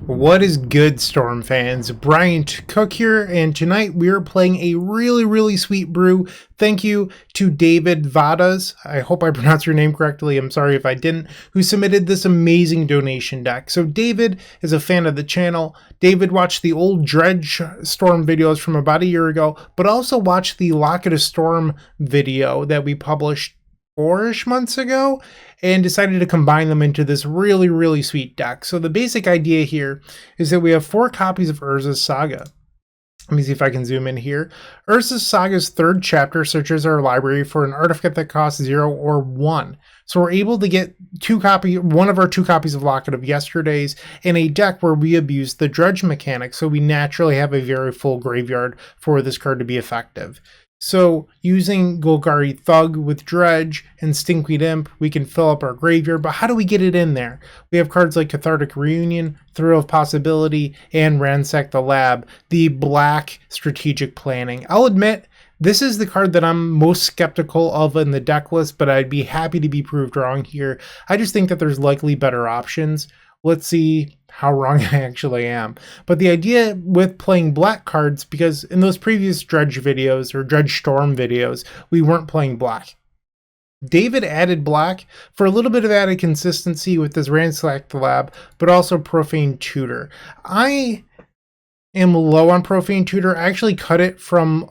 What is good, Storm fans? Bryant Cook here, and tonight we are playing a really sweet brew. Thank you to David Vadas, I hope I pronounced your name correctly, I'm sorry if I didn't, who submitted this amazing donation deck. So David is a fan of the channel. David watched the old Dredge Storm videos from about a year ago, but also watched the Locket Storm video that we published 4-ish months ago and decided to combine them into this really sweet deck. So the basic idea here is that we have 4 copies of Urza's Saga. Let me see if I can zoom in here. Urza's Saga's 3rd chapter searches our library for an artifact that costs 0 or 1. So we're able to get one of our 2 copies of Locket of Yesterdays in a deck where we abuse the dredge mechanic, so we naturally have a very full graveyard for this card to be effective. So using Golgari Thug with Dredge and Stinkweed Imp, we can fill up our graveyard, but how do we get it in there? We have cards like Cathartic Reunion, Thrill of Possibility, and Ransack the Lab, the black strategic planning. I'll admit, this is the card that I'm most skeptical of in the deck list, but I'd be happy to be proved wrong here. I just think that there's likely better options. Let's see how wrong I actually am. But the idea with playing black cards, because in those previous Dredge videos or Dredge Storm videos, we weren't playing black. David added black for a little bit of added consistency with this Ransack the Lab, but also Profane Tutor. I am low on Profane Tutor. I actually cut it from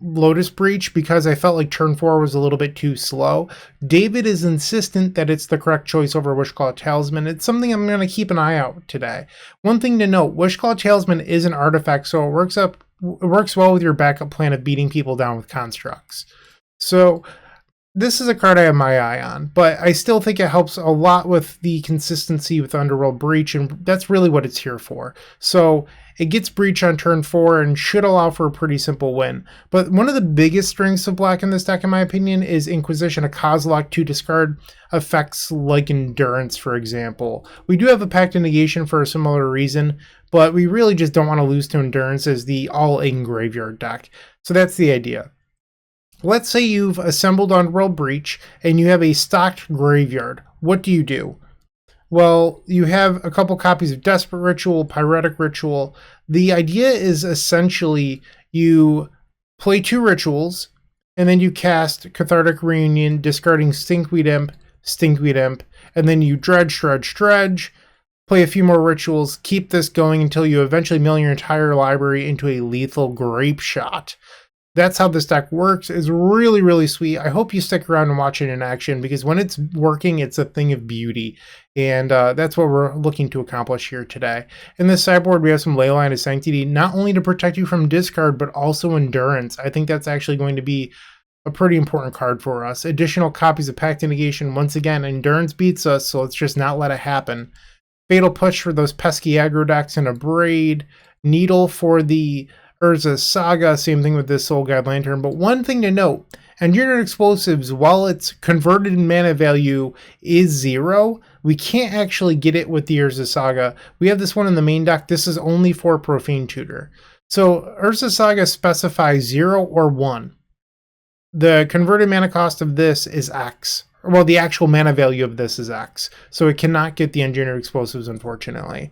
Lotus Breach because I felt like turn 4 was a little bit too slow. David is insistent that it's the correct choice over Wishclaw Talisman. It's something I'm going to keep an eye out today. One thing to note, Wishclaw Talisman is an artifact, so it works well with your backup plan of beating people down with constructs. So this is a card I have my eye on, but I still think it helps a lot with the consistency with Underworld Breach, and that's really what it's here for. So it gets Breach on turn 4 and should allow for a pretty simple win. But one of the biggest strengths of black in this deck, in my opinion, is Inquisition, a Kozilek to discard effects like Endurance, for example. We do have a Pact of Negation for a similar reason, but we really just don't want to lose to Endurance as the all-in graveyard deck. So that's the idea. Let's say you've assembled Underworld Breach and you have a stocked graveyard. What do? Well, you have a couple copies of Desperate Ritual, Pyretic Ritual. The idea is essentially you play 2 rituals and then you cast Cathartic Reunion, discarding Stinkweed Imp, and then you dredge, play a few more rituals, keep this going until you eventually mill your entire library into a lethal Grape Shot. That's how this deck works. It's really sweet. I hope you stick around and watch it in action, because when it's working, it's a thing of beauty. And that's what we're looking to accomplish here today. In this sideboard, we have some Leyline of Sanctity, not only to protect you from discard, but also Endurance. I think that's actually going to be a pretty important card for us. Additional copies of Pact of Negation. Once again, Endurance beats us, so let's just not let it happen. Fatal Push for those pesky aggro decks and a Braid. Needle for the Urza's Saga, same thing with this Soul Guide Lantern. But one thing to note, Engineered Explosives, while its converted mana value is 0, we can't actually get it with the Urza's Saga. We have this one in the main deck. This is only for Profane Tutor. So Urza's Saga specifies 0 or 1. The converted mana cost of this is X. Well, the actual mana value of this is X. So it cannot get the Engineered Explosives, unfortunately.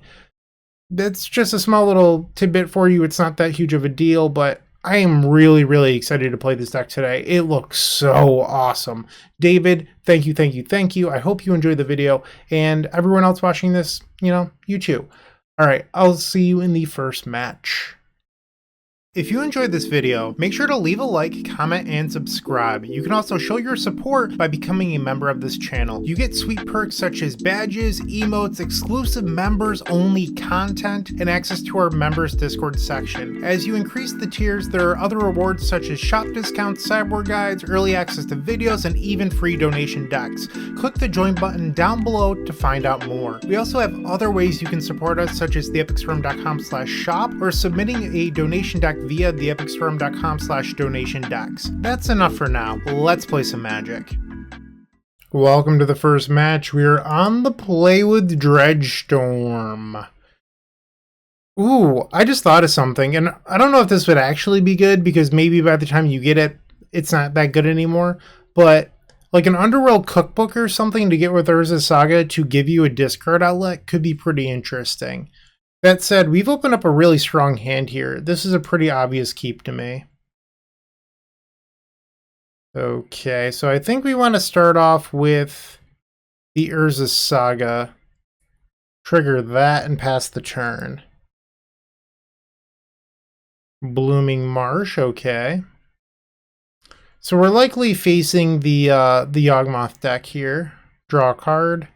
That's just a small little tidbit for you. It's not that huge of a deal, but I am really excited to play this deck today. It looks so awesome. David, thank you. I hope you enjoyed the video, and everyone else watching this, you too. All right, I'll see you in the first match. If you enjoyed this video, make sure to leave a like, comment, and subscribe. You can also show your support by becoming a member of this channel. You get sweet perks such as badges, emotes, exclusive members-only content, and access to our members Discord section. As you increase the tiers, there are other rewards such as shop discounts, sideboard guides, early access to videos, and even free donation decks. Click the join button down below to find out more. We also have other ways you can support us, such as theepicstorm.com/shop or submitting a donation deck via theepicstorm.com/donation decks. That's enough for now. Let's play some Magic. Welcome to the first match. We're on the play with Dredge Storm. Ooh, I just thought of something, and I don't know if this would actually be good, because maybe by the time you get it, it's not that good anymore, but like an Underworld cookbook or something to get with Urza's Saga to give you a discard outlet could be pretty interesting. That said, we've opened up a really strong hand here. This is a pretty obvious keep to me. Okay, so I think we want to start off with the Urza Saga. Trigger that and pass the turn. Blooming Marsh, okay. So we're likely facing the Yawgmoth deck here. Draw a card.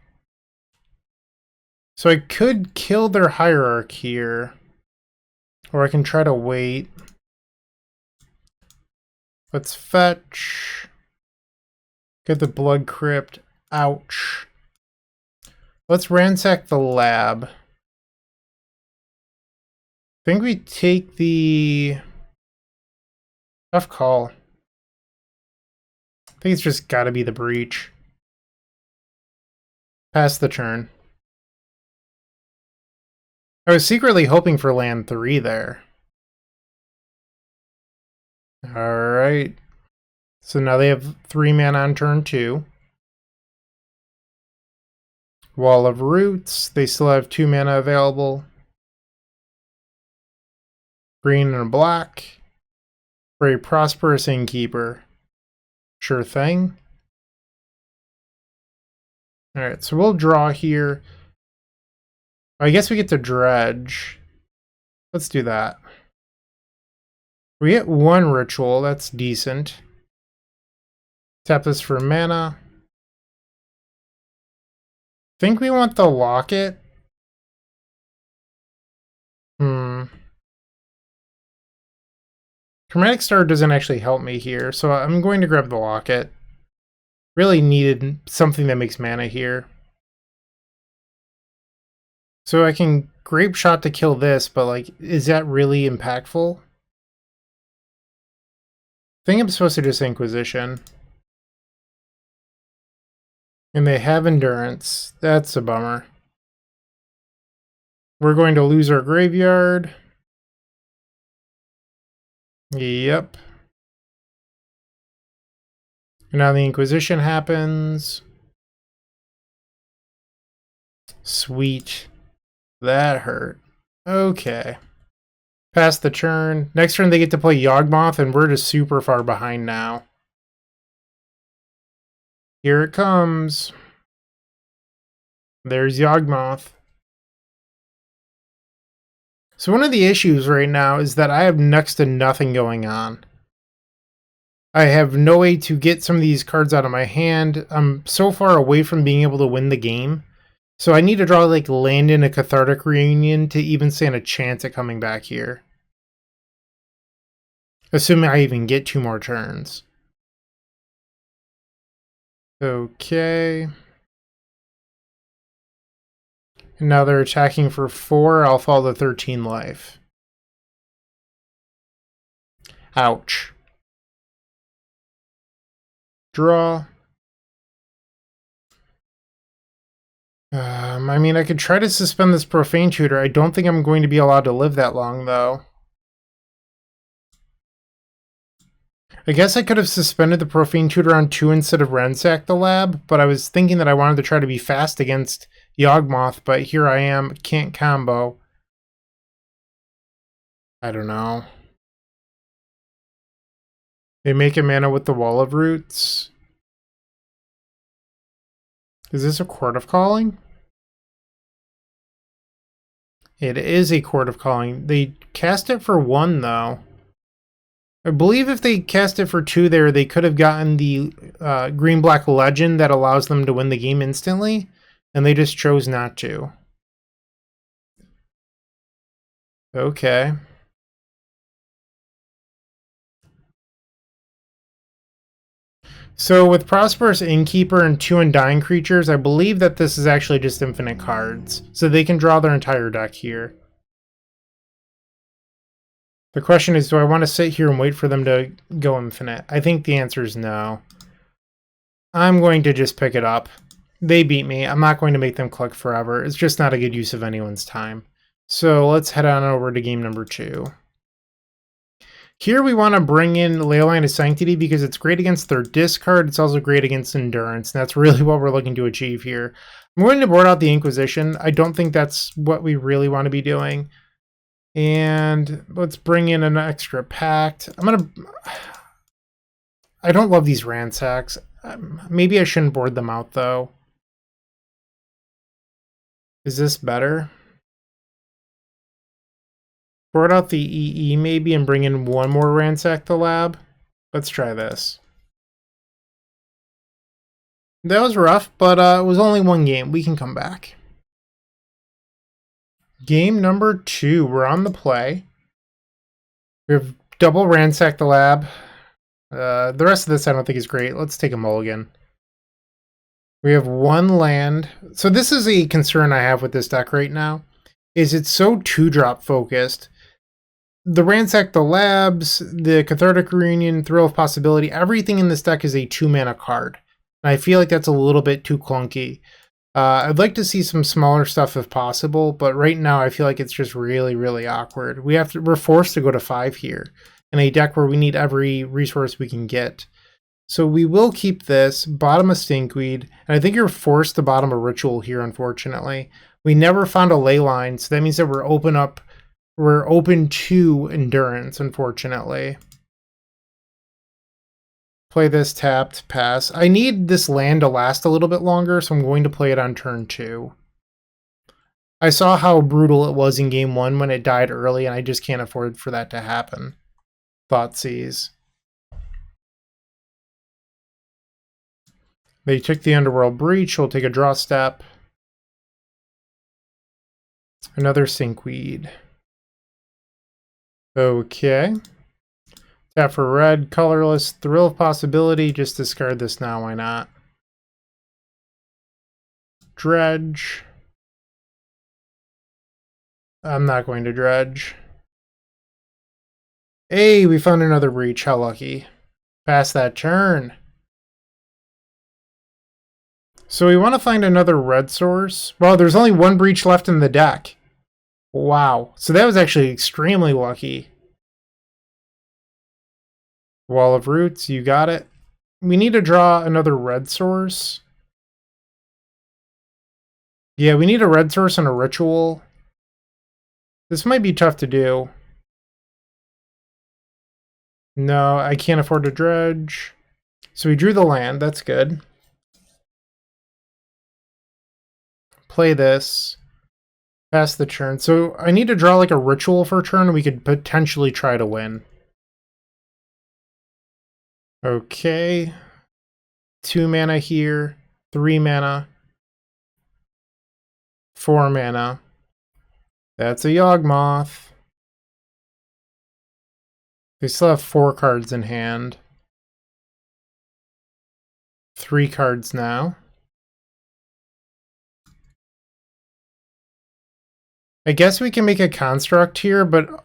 So I could kill their Hierarch here. Or I can try to wait. Let's fetch. Get the Blood Crypt. Ouch. Let's ransack the lab. I think we take the... Tough call. I think it's just gotta be the Breach. Pass the turn. I was secretly hoping for land 3 there. Alright. So now they have 3 mana on turn 2. Wall of Roots. They still have 2 mana available. Green and a black. For a Prosperous Innkeeper. Sure thing. Alright, so we'll draw here. I guess we get to dredge. Let's do that. We get 1 ritual, that's decent. Tap this for mana. Think we want the Locket. Chromatic Star doesn't actually help me here, so I'm going to grab the Locket. Really needed something that makes mana here. So I can Grape Shot to kill this, but like, is that really impactful? I think I'm supposed to just Inquisition. And they have Endurance. That's a bummer. We're going to lose our graveyard. Yep. And now the Inquisition happens. Sweet. That hurt. Okay. Pass the turn. Next turn they get to play Yawgmoth, and we're just super far behind now. Here it comes. There's Yawgmoth. So one of the issues right now is that I have next to nothing going on. I have no way to get some of these cards out of my hand. I'm so far away from being able to win the game. So I need to draw like land in a Cathartic Reunion to even stand a chance at coming back here. Assuming I even get 2 more turns. Okay. And now they're attacking for 4. I'll fall to 13 life. Ouch. Draw. I mean, I could try to suspend this Profane Tutor. I don't think I'm going to be allowed to live that long, though. I guess I could have suspended the Profane Tutor on 2 instead of ransacked the lab, but I was thinking that I wanted to try to be fast against Yawgmoth, but here I am, can't combo. I don't know. They make a mana with the Wall of Roots. Is this a Court of Calling? It is a Court of Calling. They cast it for 1, though. I believe if they cast it for 2 there, they could have gotten the green-black legend that allows them to win the game instantly, and they just chose not to. Okay. So with Prosperous Innkeeper and 2 Undying creatures, I believe that this is actually just infinite cards, so they can draw their entire deck here. The question is, do I want to sit here and wait for them to go infinite? I think the answer is no. I'm going to just pick it up. They beat me. I'm not going to make them click forever. It's just not a good use of anyone's time. So let's head on over to game number 2. Here we want to bring in Leyline of Sanctity because it's great against their discard. It's also great against Endurance, and that's really what we're looking to achieve here. I'm going to board out the Inquisition. I don't think that's what we really want to be doing. And let's bring in an extra pact. I don't love these Ransacks. Maybe I shouldn't board them out, though. Is this better? Board out the EE maybe and bring in one more Ransack the Lab. Let's try this. That was rough, but it was only one game. We can come back. Game number 2. We're on the play. We have double Ransack the Lab. The rest of this I don't think is great. Let's take a mulligan. We have one land. So this is a concern I have with this deck right now. Is it's so 2-drop focused. The Ransack the Labs, the Cathartic Reunion, Thrill of Possibility, everything in this deck is a 2-mana card. And I feel like that's a little bit too clunky. I'd like to see some smaller stuff if possible, but right now I feel like it's just really, really awkward. We're forced to go to 5 here in a deck where we need every resource we can get. So we will keep this, bottom a Stinkweed, and I think you're forced to bottom a Ritual here, unfortunately. We never found a ley line, so that means that we're open to Endurance, unfortunately. Play this tapped, pass. I need this land to last a little bit longer, so I'm going to play it on turn 2. I saw how brutal it was in game 1 when it died early, and I just can't afford for that to happen. Thoughtseize. They took the Underworld Breach. We'll take a draw step. Another Stinkweed. Okay. Tap for red, colorless, Thrill of Possibility. Just discard this now, why not? Dredge. I'm not going to dredge. Hey, we found another breach. How lucky. Pass that turn. So we want to find another red source. Well, there's only one breach left in the deck. Wow. So that was actually extremely lucky. Wall of Roots, you got it. We need to draw another red source. Yeah, we need a red source and a ritual. This might be tough to do. No, I can't afford to dredge. So we drew the land, that's good. Play this. Pass the turn. So I need to draw like a ritual for a turn. We could potentially try to win. Okay. 2 mana here. 3 mana. 4 mana. That's a Yawgmoth. They still have 4 cards in hand. 3 cards now. I guess we can make a construct here, but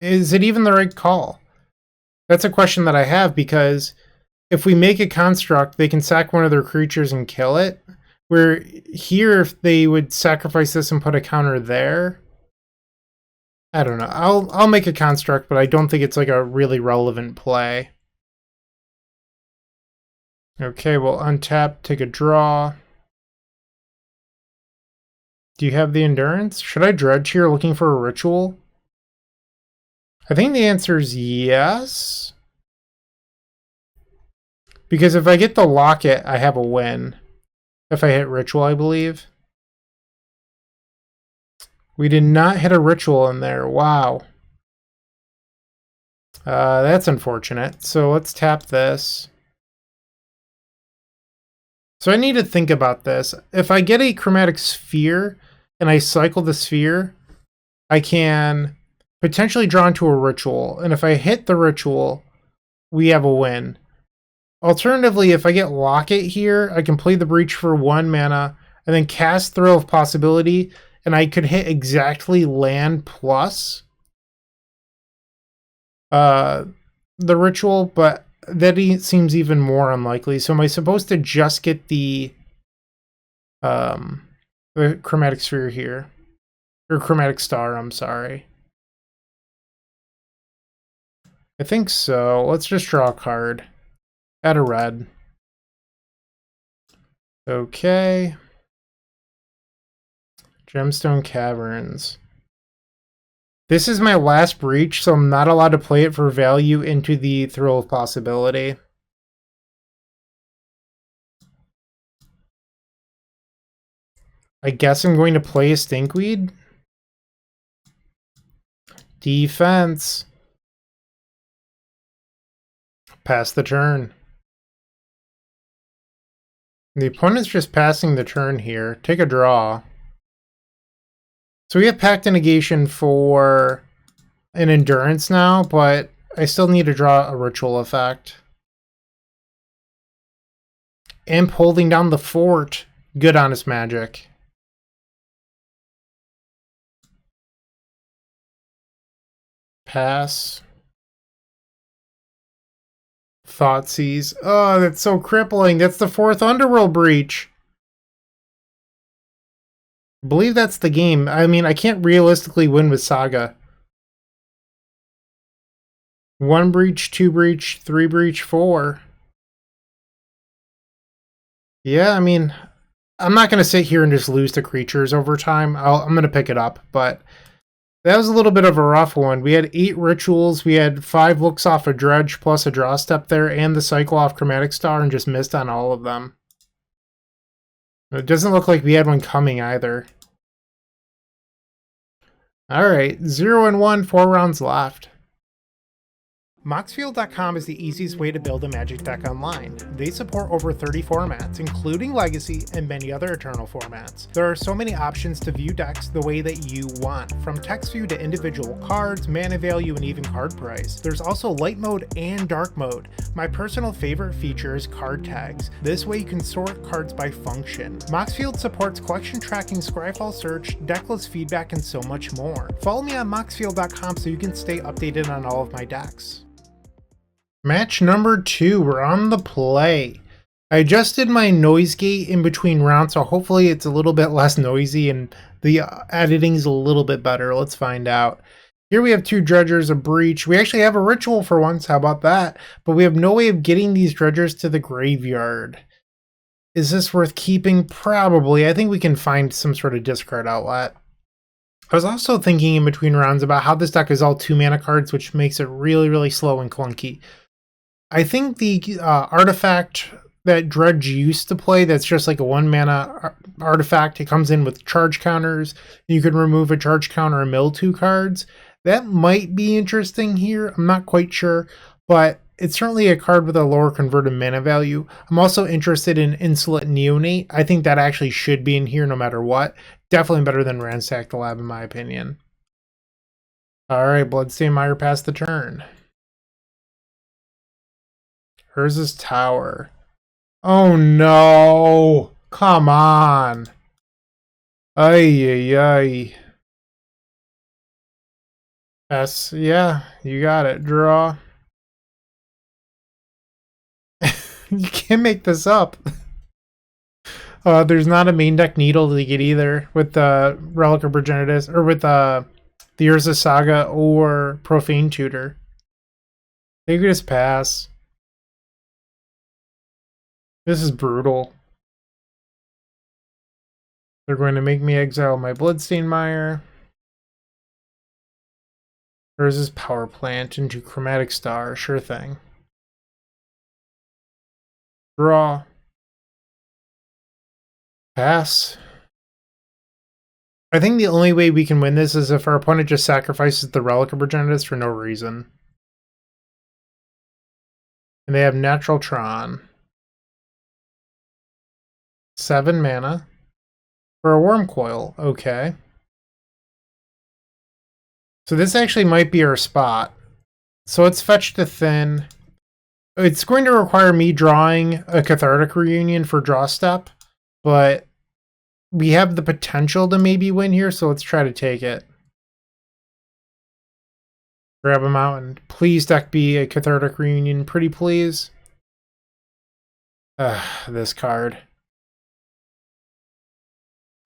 is it even the right call? That's a question that I have, because if we make a construct, they can sack one of their creatures and kill it. Where here, if they would sacrifice this and put a counter there. I don't know. I'll make a construct, but I don't think it's like a really relevant play. Okay, we'll untap, take a draw. Do you have the endurance? Should I dredge here looking for a ritual? I think the answer is yes. Because if I get the locket, I have a win. If I hit ritual, I believe. We did not hit a ritual in there. Wow. That's unfortunate. So let's tap this. So I need to think about this. If I get a chromatic sphere and I cycle the sphere, I can potentially draw into a ritual. And if I hit the ritual, we have a win. Alternatively, if I get Locket here, I can play the Breach for 1 mana and then cast Thrill of Possibility, and I could hit exactly land plus the ritual, but that seems even more unlikely. So am I supposed to just get the chromatic sphere here? Or chromatic star, I'm sorry. I think so. Let's just draw a card. Add a red. Okay. Gemstone Caverns. This is my last breach, so I'm not allowed to play it for value into the Thrill of Possibility. I guess I'm going to play a Stinkweed. Defense. Pass the turn. The opponent's just passing the turn here. Take a draw. So we have Pact and Negation for an Endurance now, but I still need to draw a Ritual effect. Imp holding down the fort. Good Honest Magic. Pass. Thoughtseize. Oh, that's so crippling. That's the 4th Underworld breach. I believe that's the game. I mean, I can't realistically win with Saga. 1 breach, 2 breach, 3 breach, 4. Yeah, I mean, I'm not going to sit here and just lose to creatures over time. I'm going to pick it up, but that was a little bit of a rough one. We had 8 rituals. We had 5 looks off a dredge plus a draw step there and the cycle off Chromatic Star and just missed on all of them. It doesn't look like we had one coming either. Alright, 0-1, 4 rounds left. Moxfield.com is the easiest way to build a Magic deck online. They support over 30 formats, including Legacy and many other Eternal formats. There are so many options to view decks the way that you want, from text view to individual cards, mana value, and even card price. There's also light mode and dark mode. My personal favorite feature is card tags. This way you can sort cards by function. Moxfield supports collection tracking, Scryfall search, decklist feedback, and so much more. Follow me on Moxfield.com so you can stay updated on all of my decks. Match number 2, we're on the play. I adjusted my noise gate in between rounds, so hopefully it's a little bit less noisy and the editing's a little bit better. Let's find out. Here we have 2 dredgers, a breach. We actually have a ritual for once, how about that? But we have no way of getting these dredgers to the graveyard. Is this worth keeping? Probably. I think we can find some sort of discard outlet. I was also thinking in between rounds about how this deck is all 2 mana cards, which makes it really, really slow and clunky. I think the artifact that Dredge used to play, that's just like a 1 mana artifact, it comes in with charge counters. You can remove a charge counter and mill 2 cards. That might be interesting here. I'm not quite sure, but it's certainly a card with a lower converted mana value. I'm also interested in Insolent Neonate. I think that actually should be in here no matter what. Definitely better than Ransack the Lab in my opinion. Alright, Bloodstained Mire passed the turn. Urza's Tower. Oh no! Come on! Ay, ay, ay. S, yeah, you got it. Draw. You can't make this up. There's not a main deck needle to get either with the Relic of Progenitus, or with the Urza Saga or Profane Tutor. They could just pass. This is brutal. They're going to make me exile my Bloodstained Mire. Urza's Power Plant into Chromatic Star. Sure thing. Draw. Pass. I think the only way we can win this is if our opponent just sacrifices the Relic of Progenitus for no reason. And they have Natural Tron. 7 mana. For a Worm Coil. Okay. So this actually might be our spot. So let's fetch to Thin. It's going to require me drawing a Cathartic Reunion for draw step, but we have the potential to maybe win here, so let's try to take it. Grab a mountain. Please deck be a Cathartic Reunion, pretty please. This card.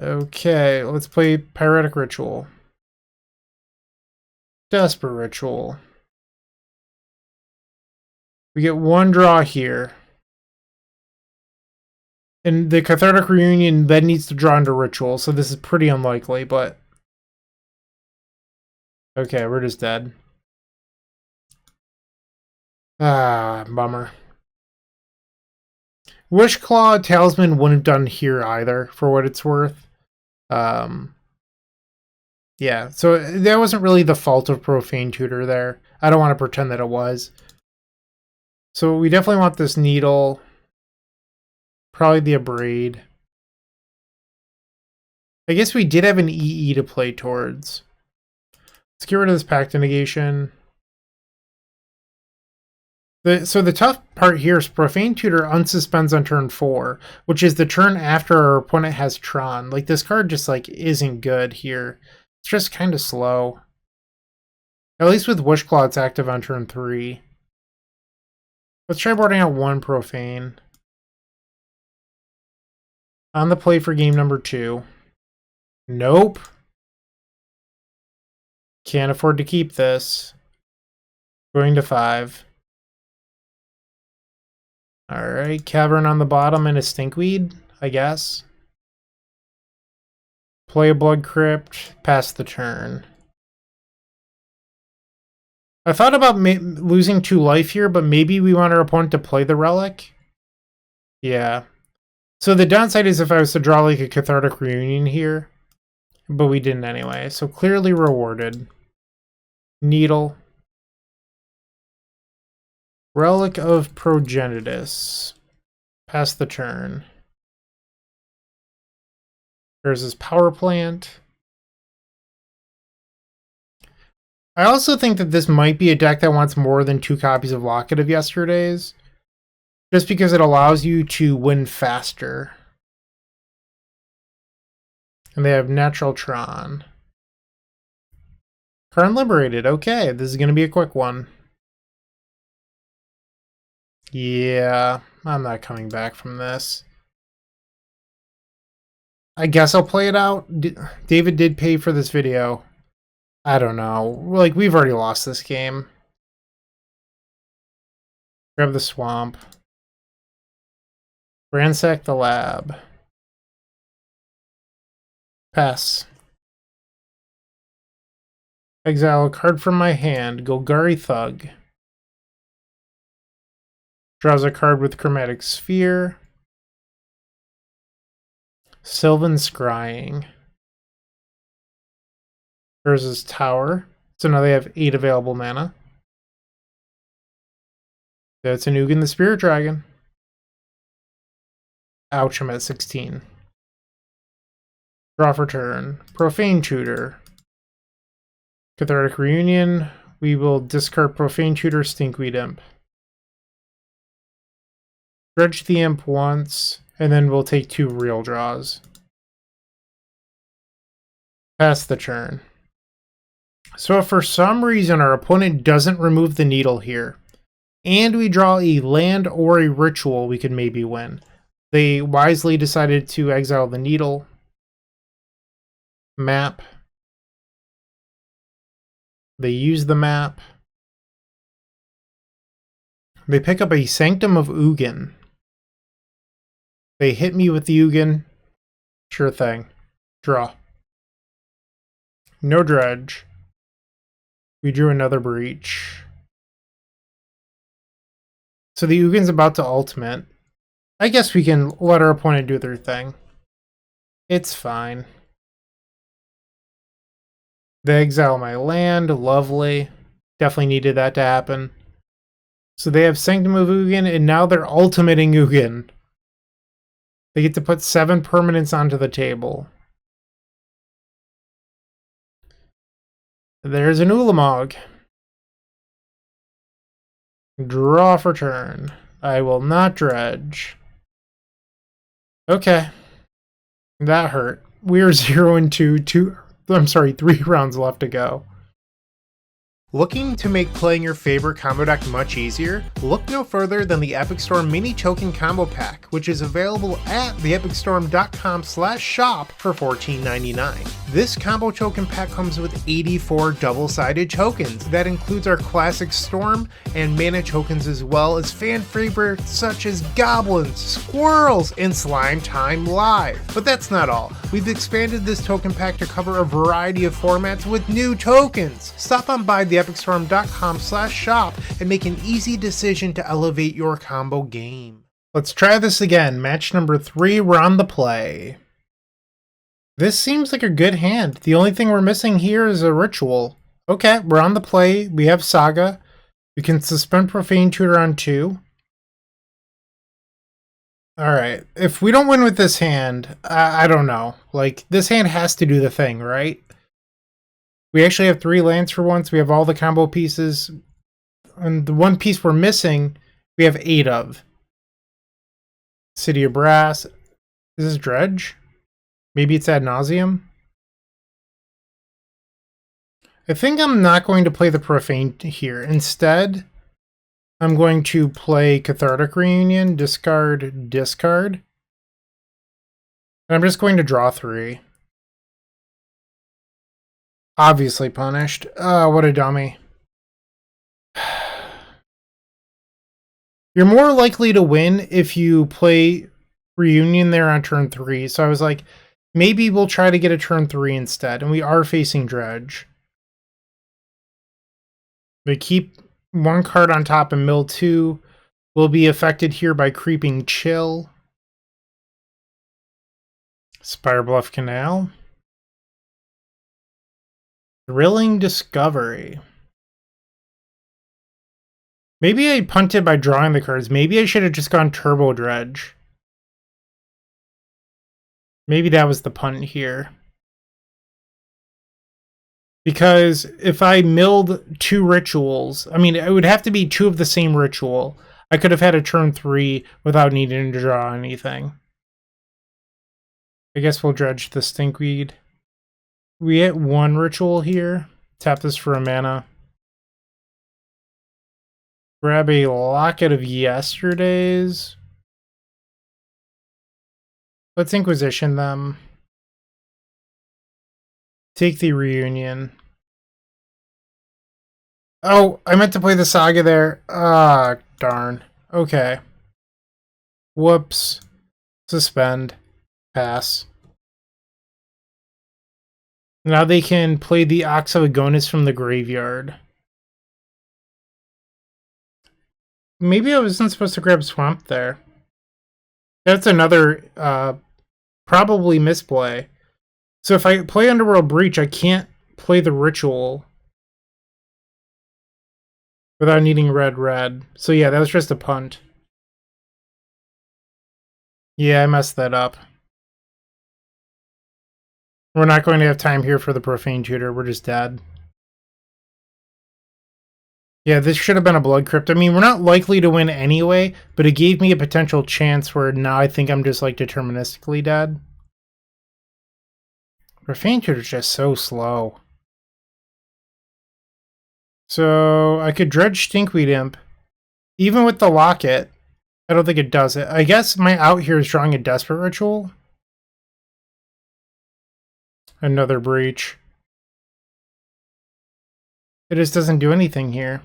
Okay, let's play Pyretic Ritual. Desperate Ritual. We get 1 draw here. And the Cathartic Reunion then needs to draw into Ritual, so this is pretty unlikely, but... Okay, we're just dead. Ah, bummer. Wishclaw Talisman wouldn't have done here either, for what it's worth. Yeah, so that wasn't really the fault of Profane Tutor there. I don't want to pretend that it was. So we definitely want this Needle. Probably the Abrade. I guess we did have an EE to play towards. Let's get rid of this Pact Negation. So the tough part here is Profane Tutor unsuspends on turn 4, which is the turn after our opponent has Tron. Like, this card just, like, isn't good here. It's just kind of slow. At least with Wishclaw, it's active on turn 3. Let's try boarding out 1 Profane. On the play for game number 2. Nope. Can't afford to keep this. Going to 5. Alright, Cavern on the bottom and a Stinkweed, I guess. Play a Blood Crypt, pass the turn. I thought about losing 2 life here, but maybe we want our opponent to play the Relic. Yeah. So the downside is if I was to draw like a Cathartic Reunion here, but we didn't anyway, so clearly rewarded. Needle. Relic of Progenitus. Pass the turn. There's his Power Plant. I also think that this might be a deck that wants more than 2 copies of Locket of Yesterday's. Just because it allows you to win faster. And they have Natural Tron. Karn Liberated. Okay, this is going to be a quick one. Yeah, I'm not coming back from this. I guess I'll play it out. David did pay for this video. I don't know. Like, we've already lost this game. Grab the Swamp. Ransack the Lab. Pass. Exile a card from my hand. Golgari Thug. Draws a card with Chromatic Sphere. Sylvan Scrying. There's his Tower. So now they have 8 available mana. That's an Ugin the Spirit Dragon. Ouch, I'm at 16. Draw for turn. Profane Tutor. Cathartic Reunion. We will discard Profane Tutor, Stinkweed Imp. Dredge the Imp once, and then we'll take 2 real draws. Pass the turn. So if for some reason our opponent doesn't remove the Needle here, and we draw a land or a ritual, we could maybe win. They wisely decided to exile the Needle. Map. They use the map. They pick up a Sanctum of Ugin. They hit me with the Ugin. Sure thing. Draw. No dredge. We drew another breach. So the Ugin's about to ultimate. I guess we can let our opponent do their thing. It's fine. They exile my land. Lovely. Definitely needed that to happen. So they have Sanctum of Ugin, and now they're ultimating Ugin. They get to put 7 permanents onto the table. There's an Ulamog. Draw for turn. I will not dredge. Okay. That hurt. We're 0-2. I'm sorry, 3 rounds left to go. Looking to make playing your favorite combo deck much easier? Look no further than the Epic Storm Mini Token Combo Pack, which is available at theepicstorm.com/shop for $14.99. This combo token pack comes with 84 double-sided tokens. That includes our classic Storm and mana tokens, as well as fan favorites such as Goblins, Squirrels, and Slime Time Live. But that's not all. We've expanded this token pack to cover a variety of formats with new tokens. Stop on by theepicstorm.com/shop and make an easy decision to elevate your combo game. Let's try this again. Match number 3, we're on the play. This seems like a good hand. The only thing we're missing here is a ritual. Okay, we're on the play. We have Saga. We can suspend Profane Tutor on 2. Alright, if we don't win with this hand, I don't know. Like, this hand has to do the thing, right? We actually have 3 lands for once. We have all the combo pieces. And the one piece we're missing, we have 8 of. City of Brass. Is this Dredge? Maybe it's Ad Nauseam? I think I'm not going to play the Profane here. Instead, I'm going to play Cathartic Reunion, discard, discard. And I'm just going to draw 3. Obviously punished. Oh, what a dummy. You're more likely to win if you play Reunion there on turn 3. So I was like, maybe we'll try to get a turn 3 instead. And we are facing Dredge. We keep 1 card on top and mill 2. Will be affected here by Creeping Chill. Spire Bluff Canal. Thrilling Discovery. Maybe I punted by drawing the cards. Maybe I should have just gone Turbo Dredge. Maybe that was the punt here. Because if I milled 2 rituals, I mean, it would have to be 2 of the same ritual. I could have had a turn 3 without needing to draw anything. I guess we'll dredge the Stinkweed. We hit 1 ritual here. Tap this for a mana. Grab a Locket of Yesterdays. Let's Inquisition them. Take the Reunion. Oh, I meant to play the Saga there. Ah, darn. Okay. Whoops. Suspend. Pass. Now they can play the Ox of Agonis from the graveyard. Maybe I wasn't supposed to grab Swamp there. That's another probably misplay. So if I play Underworld Breach, I can't play the Ritual without needing red. So yeah, that was just a punt. Yeah, I messed that up. We're not going to have time here for the Profane Tutor. We're just dead. Yeah, this should have been a Blood Crypt. I mean, we're not likely to win anyway, but it gave me a potential chance where now I think I'm just like deterministically dead. Profane Tutor is just so slow. So I could dredge Stinkweed Imp. Even with the Locket, I don't think it does it. I guess my out here is drawing a Desperate Ritual. Another Breach. It just doesn't do anything here.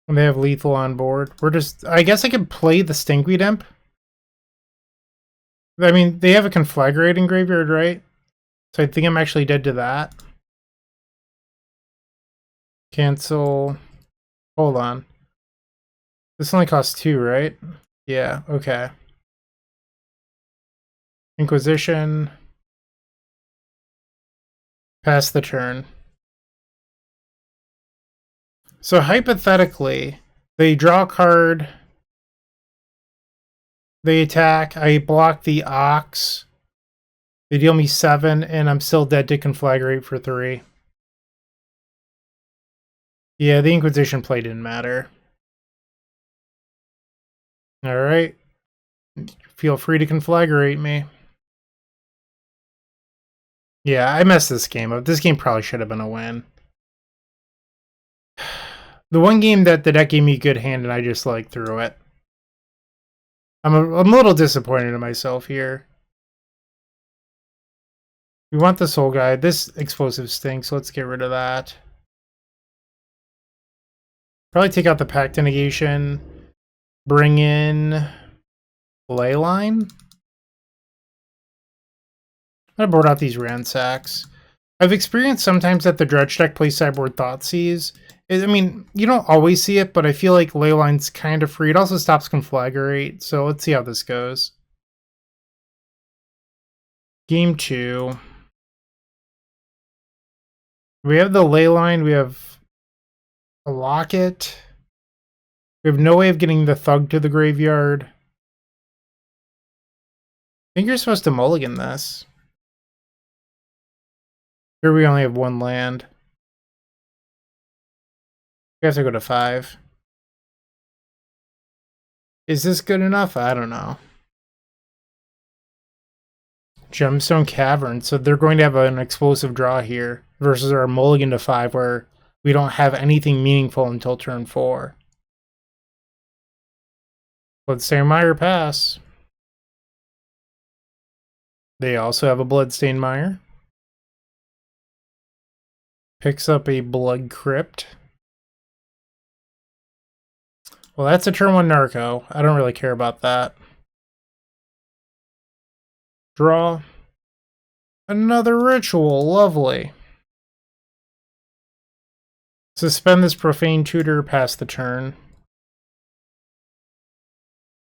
And they have lethal on board. We're just... I guess I could play the Stinkweed Imp. I mean, they have a Conflagrating graveyard, right? So I think I'm actually dead to that. Cancel. Hold on. This only costs 2, right? Yeah, okay. Inquisition. Pass the turn. So hypothetically, they draw a card, they attack, I block the Ox, they deal me 7, and I'm still dead to Conflagrate for 3. Yeah, the Inquisition play didn't matter. Alright. Feel free to Conflagrate me. Yeah, I messed this game up. This game probably should have been a win. The one game that the deck gave me a good hand and I just like threw it. I'm a little disappointed in myself here. We want the Soul Guide. This explosive stinks, so let's get rid of that. Probably take out the Pact Negation. Bring in Leyline. I'm gonna board out these Ransacks. I've experienced sometimes that the Dredge deck plays sideboard Thoughtseize. I mean, you don't always see it, but I feel like Leyline's kind of free. It also stops Conflagrate, so let's see how this goes. Game 2. We have the Leyline, we have a Locket. We have no way of getting the Thug to the graveyard. I think you're supposed to mulligan this. Here we only have one land. I guess I go to 5. Is this good enough? I don't know. Gemstone Cavern, so they're going to have an explosive draw here versus our mulligan to 5 where we don't have anything meaningful until turn 4. Bloodstained Mire pass. They also have a Bloodstained Mire. Picks up a Blood Crypt. Well, that's a turn 1 Narco. I don't really care about that. Draw. Another Ritual. Lovely. Suspend this Profane Tutor past the turn.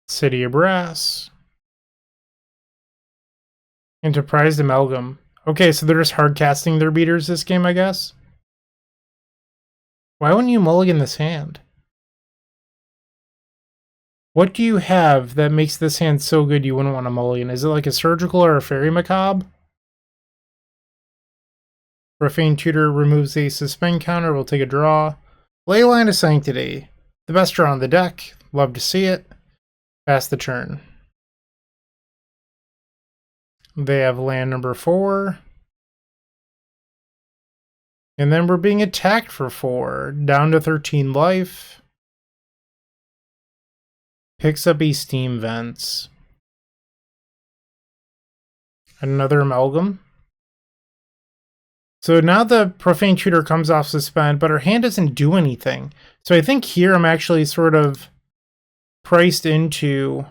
City of Brass. Enterprise Amalgam. Okay, so they're just hard casting their beaters this game, I guess? Why wouldn't you mulligan this hand? What do you have that makes this hand so good you wouldn't want to mulligan? Is it like a Surgical or a Fairy Macabre? Profane Tutor removes a suspend counter. We'll take a draw. Leyline of Sanctity. The best draw on the deck. Love to see it. Pass the turn. They have land number 4. And then we're being attacked for 4. Down to 13 life. Picks up a Steam Vents. Another Amalgam. So now the Profane Tutor comes off suspend, but her hand doesn't do anything. So I think here I'm actually sort of priced into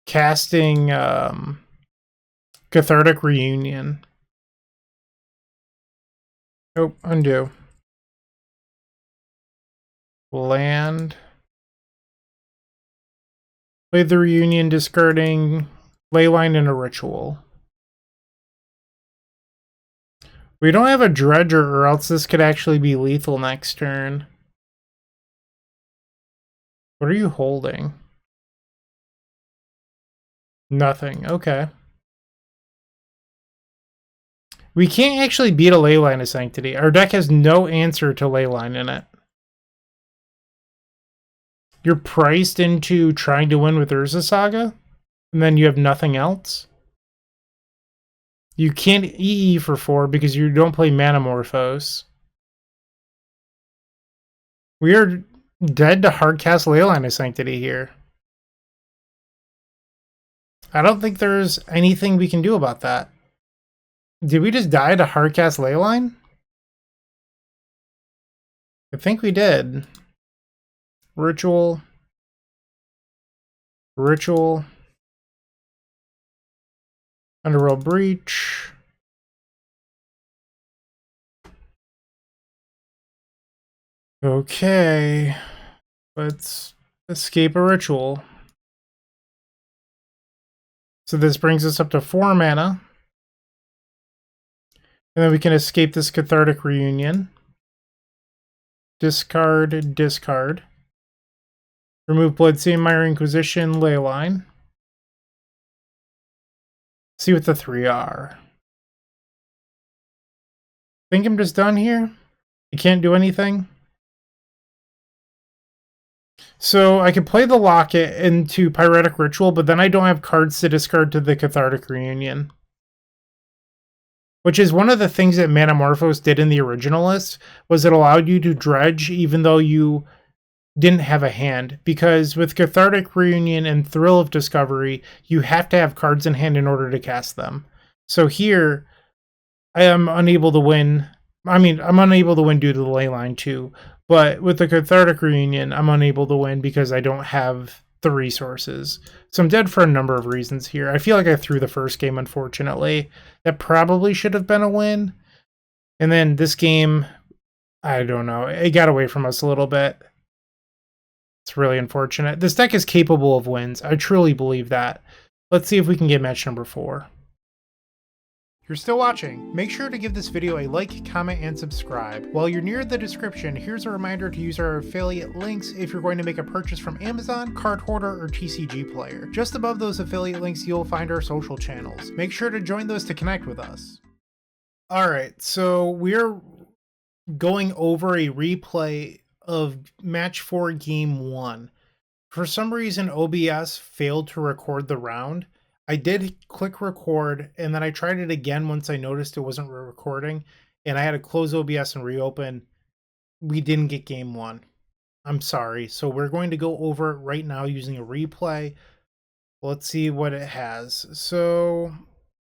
casting Cathartic Reunion. Oh, undo. Land. Play the Reunion, discarding Leyline and a Ritual. We don't have a Dredger, or else this could actually be lethal next turn. What are you holding? Nothing. Okay. We can't actually beat a Leyline of Sanctity. Our deck has no answer to Leyline in it. You're priced into trying to win with Urza Saga, and then you have nothing else? You can't EE for 4 because you don't play Manamorphose. We are dead to hardcast Leyline of Sanctity here. I don't think there's anything we can do about that. Did we just die to hardcast Leyline? I think we did. Ritual. Ritual. Underworld Breach. Okay. Let's escape a Ritual. So this brings us up to 4 mana. And then we can escape this Cathartic Reunion. Discard, discard. Remove Bloodstained Mire, Inquisition, Leyline. See what the 3 are. Think I'm just done here? I can't do anything? So I could play the Locket into Pyretic Ritual, but then I don't have cards to discard to the Cathartic Reunion. which is one of the things that Manamorphose did in the original list, was it allowed you to dredge even though you didn't have a hand, because with Cathartic Reunion and Thrill of Discovery, you have to have cards in hand in order to cast them. So here, I am unable to win. I mean, I'm unable to win due to the Leyline too, but with the Cathartic Reunion, I'm unable to win because I don't have the resources. So I'm dead for a number of reasons here. I feel like I threw the first game, unfortunately. That probably should have been a win. And then this game, I don't know. It got away from us a little bit. It's really unfortunate. This deck is capable of wins. I truly believe that. Let's see if we can get match number 4. If you're still watching, make sure to give this video a like, comment, and subscribe. While you're near the description, here's a reminder to use our affiliate links if you're going to make a purchase from Amazon, Card Hoarder, or TCG Player. Just above those affiliate links, you'll find our social channels. Make sure to join those to connect with us. Alright, so we're going over a replay of match 4 game 1. For some reason OBS failed to record the round. I did click record and then I tried it again once I noticed it wasn't recording, and I had to close OBS and reopen. We didn't get game 1. I'm sorry. So we're going to go over it right now using a replay. Let's see what it has. So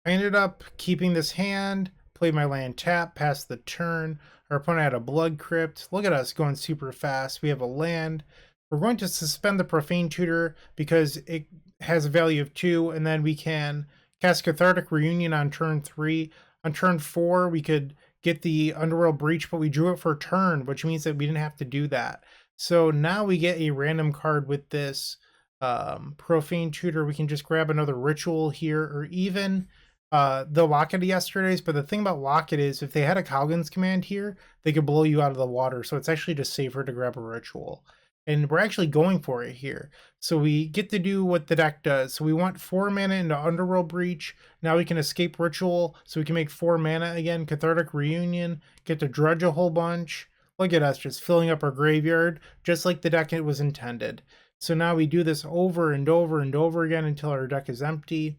I ended up keeping this hand, played my land tap, passed the turn. Our opponent had a Blood Crypt. Look at us going super fast. We have a land. We're going to suspend the Profane Tutor because it has a value of 2, and then we can cast Cathartic Reunion on turn 3. On turn 4, we could get the Underworld Breach, but we drew it for a turn, which means that we didn't have to do that. So now we get a random card with this Profane Tutor. We can just grab another Ritual here, or even the Locket yesterdays. But the thing about Locket is if they had a Calgon's Command here, they could blow you out of the water. So it's actually just safer to grab a Ritual. And we're actually going for it here. So we get to do what the deck does. So we want 4 mana into Underworld Breach. Now we can escape Ritual, so we can make 4 mana again. Cathartic Reunion, get to dredge a whole bunch. Look at us just filling up our graveyard, just like the deck it was intended. So now we do this over and over and over again until our deck is empty.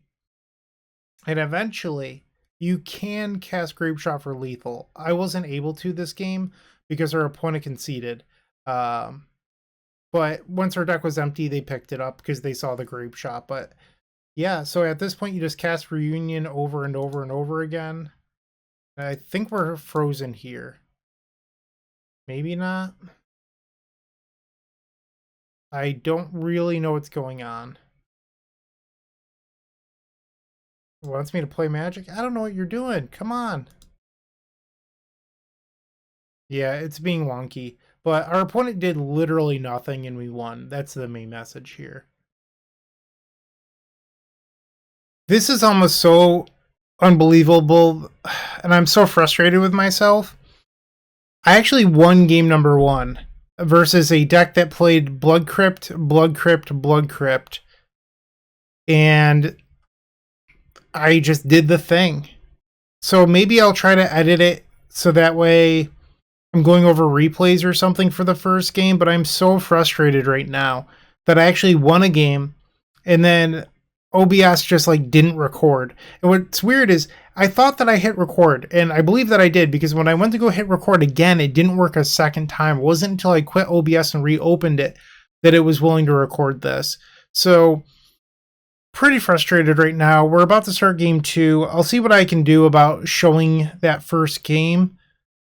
And eventually, you can cast Grapeshot for lethal. I wasn't able to this game because our opponent conceded. But once our deck was empty, they picked it up because they saw the Grapeshot. But yeah, so at this point, you just cast Reunion over and over and over again. And I think we're frozen here. Maybe not. I don't really know what's going on. It wants me to play Magic? I don't know what you're doing. Come on. Yeah, it's being wonky. But our opponent did literally nothing and we won. That's the main message here. This is almost so unbelievable, and I'm so frustrated with myself. I actually won game number 1 versus a deck that played Blood Crypt, Blood Crypt, Blood Crypt. And I just did the thing. So maybe I'll try to edit it so that way I'm going over replays or something for the first game, but I'm so frustrated right now that I actually won a game and then OBS just like didn't record. And what's weird is I thought that I hit record, and I believe that I did, because when I went to go hit record again, it didn't work a second time. It wasn't until I quit OBS and reopened it that it was willing to record this. So pretty frustrated right now. We're about to start game 2. I'll see what I can do about showing that first game,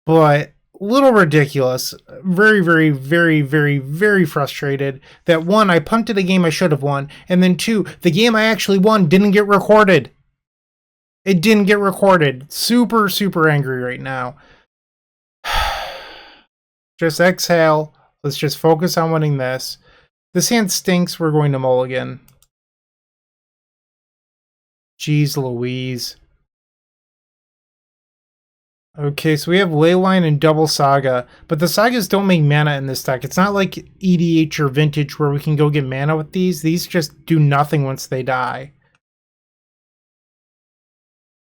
but little ridiculous. Very, very, very, very, very frustrated that 1, I punted a game I should have won, and then 2, the game I actually won didn't get recorded. It didn't get recorded. Super, super angry right now. Just exhale. Let's just focus on winning this. This hand stinks. We're going to mulligan. Jeez Louise. Okay, so we have Leyline and Double Saga, but the Sagas don't make mana in this deck. It's not like EDH or Vintage where we can go get mana with these. These just do nothing once they die.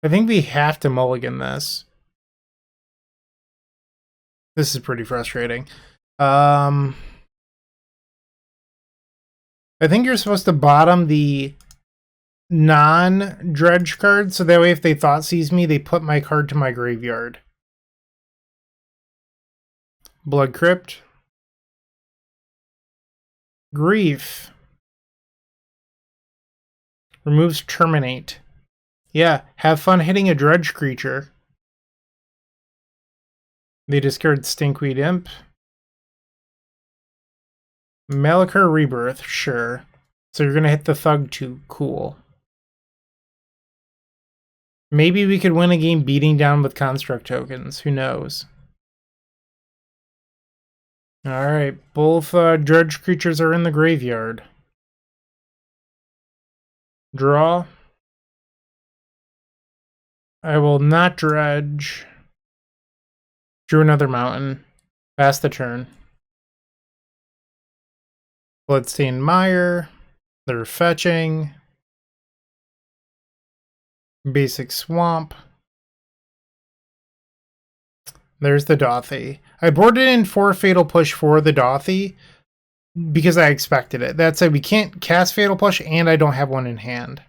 I think we have to mulligan this. This is pretty frustrating. I think you're supposed to bottom the non-dredge card, so that way if they thought seize me, they put my card to my graveyard. Blood Crypt. Grief. Removes Terminate. Yeah, have fun hitting a dredge creature. They discard Stinkweed Imp. Malachor Rebirth, sure. So you're gonna hit the Thug too. Cool. Maybe we could win a game beating down with construct tokens. Who knows? Alright, both dredge creatures are in the graveyard. Draw. I will not dredge. Drew another mountain. Pass the turn. Bloodstained Mire. They're fetching. Basic Swamp. There's the Dothy. I boarded in 4 Fatal Push for the Dothy because I expected it. That said, we can't cast Fatal Push and I don't have one in hand.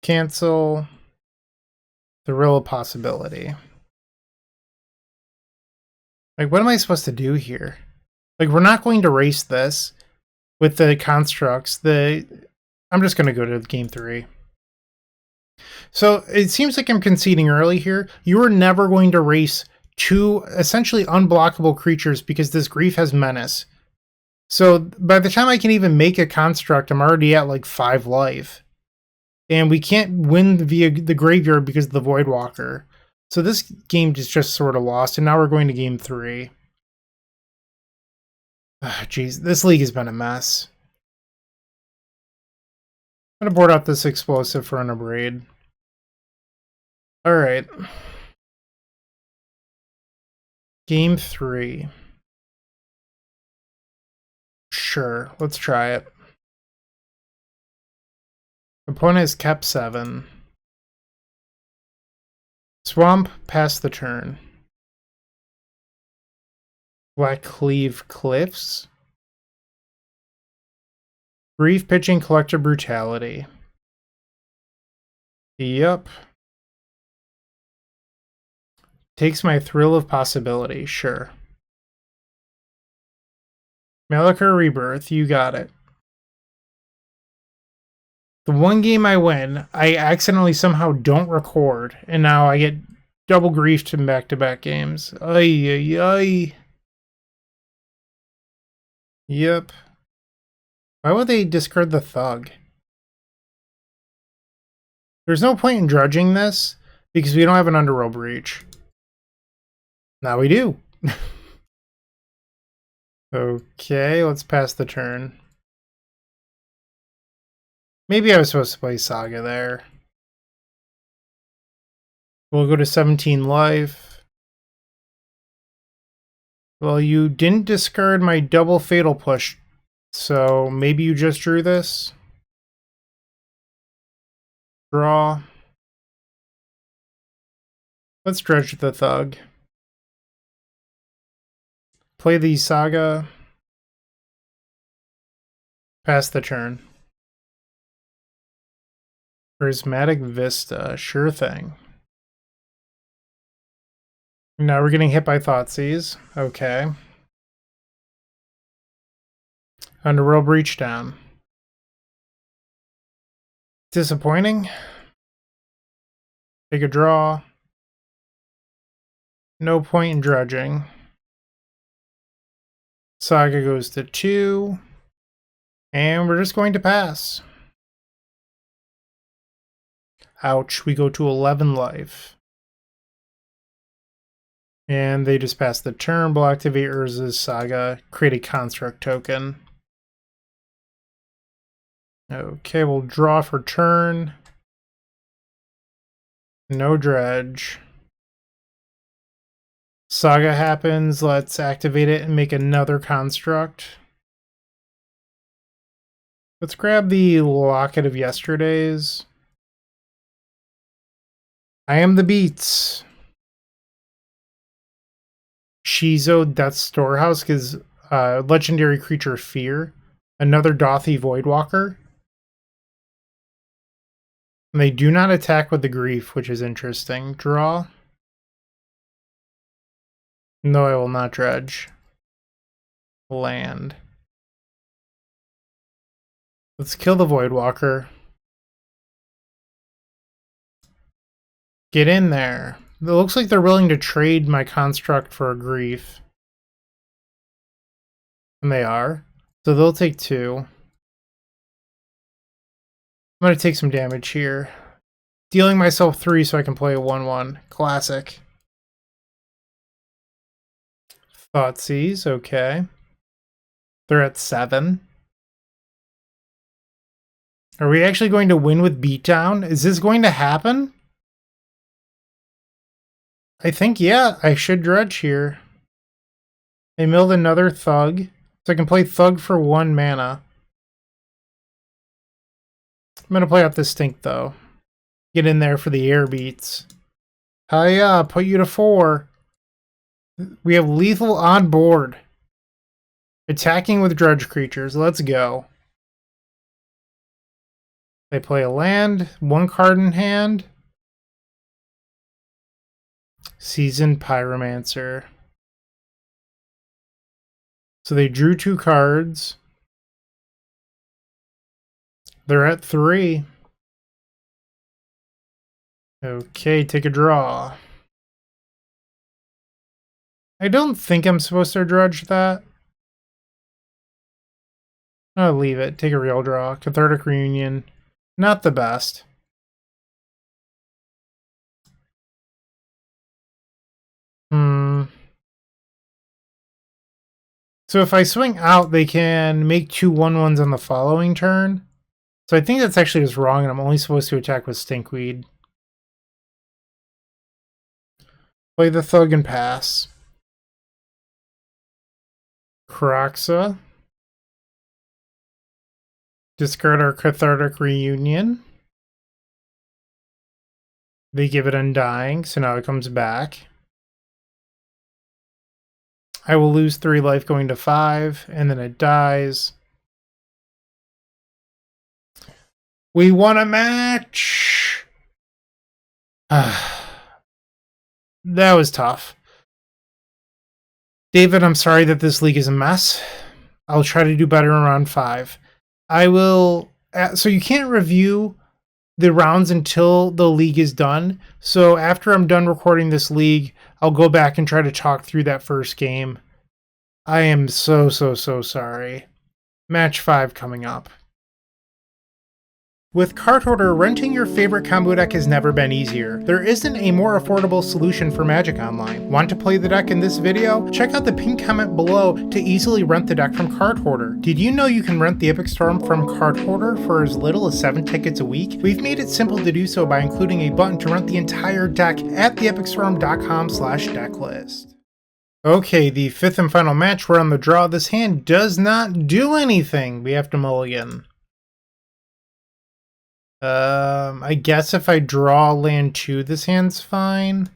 Cancel. Thrill of Possibility. Like, what am I supposed to do here? Like, we're not going to race this with the constructs. I'm just going to go to game 3. So it seems like I'm conceding early here. You are never going to race 2 essentially unblockable creatures because this Grief has Menace. So by the time I can even make a construct, I'm already at like 5 life. And we can't win via the graveyard because of the Voidwalker. So this game is just sort of lost, and now we're going to game 3. Jeez, this league has been a mess. I'm going to board out this explosive for an Abrade. Alright. Game 3. Sure, let's try it. Opponent has kept 7. Swamp, pass the turn. Blackcleave Cliffs. Grief, pitching, Collector Brutality. Yup. Takes my Thrill of Possibility, sure. Malachor Rebirth, you got it. The one game I win, I accidentally somehow don't record, and now I get double griefed in back-to-back games. Ay, ay, ay. Yep. Why would they discard the Thug? There's no point in dredging this, because we don't have an Underworld Breach. Now we do. Okay, let's pass the turn. Maybe I was supposed to play Saga there. We'll go to 17 life. Well, you didn't discard my double Fatal Push, so maybe you just drew this. Draw. Let's dredge the Thug. Play the Saga. Pass the turn. Prismatic Vista, sure thing. Now we're getting hit by Thoughtseize. Okay. Underworld Breach down. Disappointing. Take a draw. No point in dredging. Saga goes to 2. And we're just going to pass. Ouch, we go to 11 life. And they just pass the turn. We'll activate Urza's Saga, create a construct token. Okay, we'll draw for turn. No dredge. Saga happens, let's activate it and make another construct. Let's grab the Locket of Yesterdays. I am the beats. Shizo Death Storehouse, because legendary creature Fear. Another Dothy Voidwalker. And they do not attack with the grief, which is interesting. Draw. No, I will not dredge. Land. Let's kill the Voidwalker. Get in there. It looks like they're willing to trade my construct for a grief. And they are. So they'll take 2. I'm going to take some damage here. Dealing myself 3 so I can play a 1/1. Classic. Thoughtseize, okay. They're at 7. Are we actually going to win with beatdown? Is this going to happen? I think, yeah, I should dredge here. I milled another Thug, so I can play Thug for 1 mana. I'm going to play out this Stink, though. Get in there for the air beats. Hiya, put you to 4. We have lethal on board. Attacking with dredge creatures. Let's go. They play a land, 1 card in hand. Seasoned Pyromancer. So they drew 2 cards. They're at 3. Okay, take a draw. I don't think I'm supposed to dredge that. I'll leave it. Take a real draw. Cathartic Reunion. Not the best. So if I swing out, they can make 2 1/1s on the following turn. So I think that's actually just wrong, and I'm only supposed to attack with Stinkweed. Play the Thug and pass. Kroxa. Discard our Cathartic Reunion. They give it Undying, so now it comes back. I will lose 3 life going to 5, and then it dies. We won a match! That was tough. David, I'm sorry that this league is a mess. I'll try to do better in round 5. I will... So you can't review the rounds until the league is done. So after I'm done recording this league, I'll go back and try to talk through that first game. I am so sorry. Match 5 coming up. With Card Hoarder, renting your favorite combo deck has never been easier. There isn't a more affordable solution for Magic Online. Want to play the deck in this video? Check out the pinned comment below to easily rent the deck from Card Hoarder. Did you know you can rent the Epic Storm from Card Hoarder for as little as 7 tickets a week? We've made it simple to do so by including a button to rent the entire deck at theepicstorm.com/decklist. Okay, the 5th and final match, we're on the draw. This hand does not do anything. We have to mulligan. I guess if I draw land 2, this hand's fine.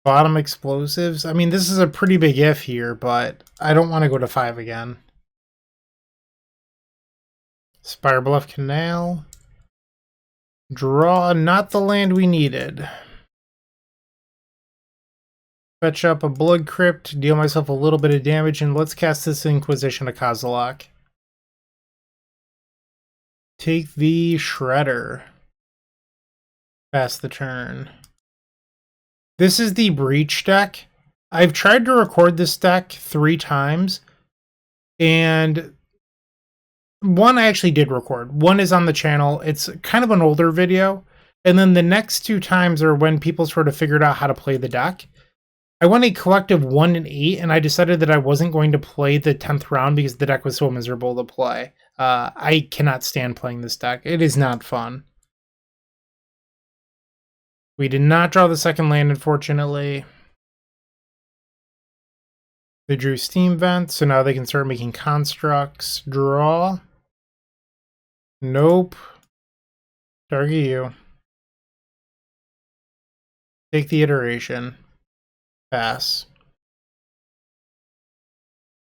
Bottom explosives. I mean, this is a pretty big if here, but I don't want to go to 5 again. Spirebluff Canal. Draw, not the land we needed. Fetch up a Blood Crypt, deal myself a little bit of damage, and let's cast this Inquisition of Kozilek. Take the Shredder. Pass the turn. This is the Breach deck. I've tried to record this deck 3 times, and one I actually did record. One is on the channel. It's kind of an older video, and then the next 2 times are when people sort of figured out how to play the deck. I went a collective 1 and 8, and I decided that I wasn't going to play the 10th round because the deck was so miserable to play. I cannot stand playing this deck. It is not fun. We did not draw the second land, unfortunately. They drew Steam Vent, so now they can start making constructs. Draw. Nope. Target you. Take the iteration. Pass.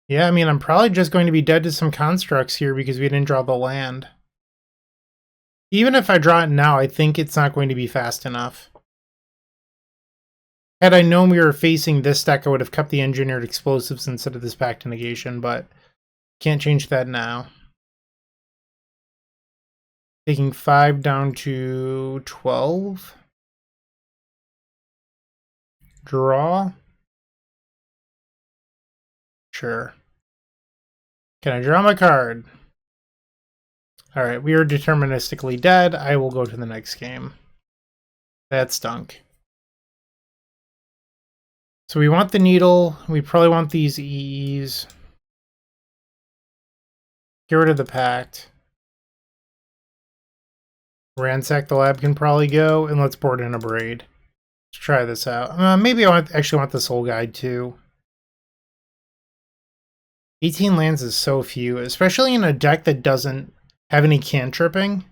Yeah, I mean, I'm probably just going to be dead to some constructs here because we didn't draw the land. Even if I draw it now, I think it's not going to be fast enough. Had I known we were facing this deck, I would have kept the engineered explosives instead of this pact negation, but can't change that now. Taking 5 down to 12. Draw. Sure. Can I draw my card? Alright, we are deterministically dead. I will go to the next game. That stunk. So we want the needle. We probably want these EEs. Get rid of the pact. Ransack the lab can probably go, and let's board in a braid. Let's try this out. Maybe I actually want the soul guide too. 18 lands is so few, especially in a deck that doesn't have any cantripping.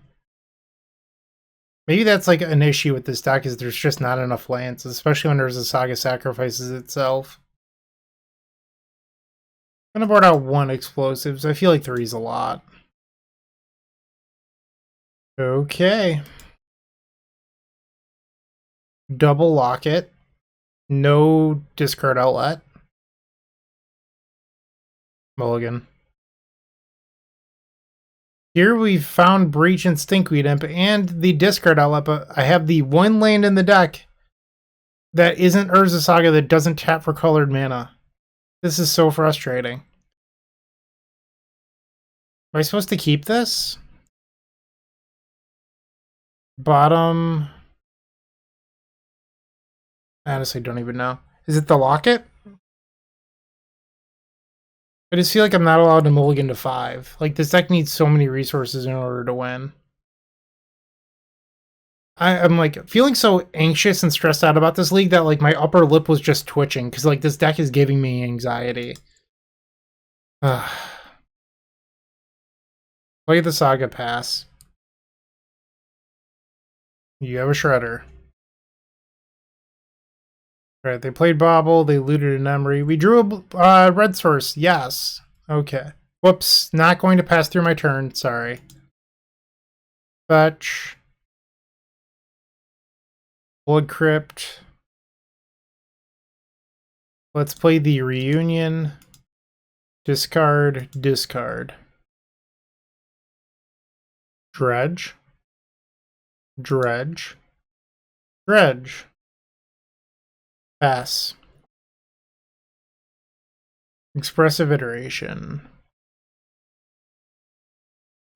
Maybe that's like an issue with this deck, is there's just not enough lands, especially when there's a Saga sacrifices itself. I'm gonna board out 1 explosives. I feel like 3 is a lot. Okay. Double Locket. No discard outlet. Mulligan. Here we've found Breach and Stinkweed Imp and the discard outlet, but I have the 1 land in the deck that isn't Urza Saga that doesn't tap for colored mana. This is so frustrating. Am I supposed to keep this? Bottom. I honestly don't even know. Is it the Locket? I just feel like I'm not allowed to mulligan to 5. Like, this deck needs so many resources in order to win. I'm like feeling so anxious and stressed out about this league that like my upper lip was just twitching because like this deck is giving me anxiety. Play the Saga pass. You have a Shredder. Right, they played Bobble, they looted an Emery. We drew a red source, yes. Okay. Whoops, not going to pass through my turn, sorry. Fetch. Blood Crypt. Let's play the Reunion. Discard, discard. Dredge. Dredge. Dredge. Pass. Expressive Iteration.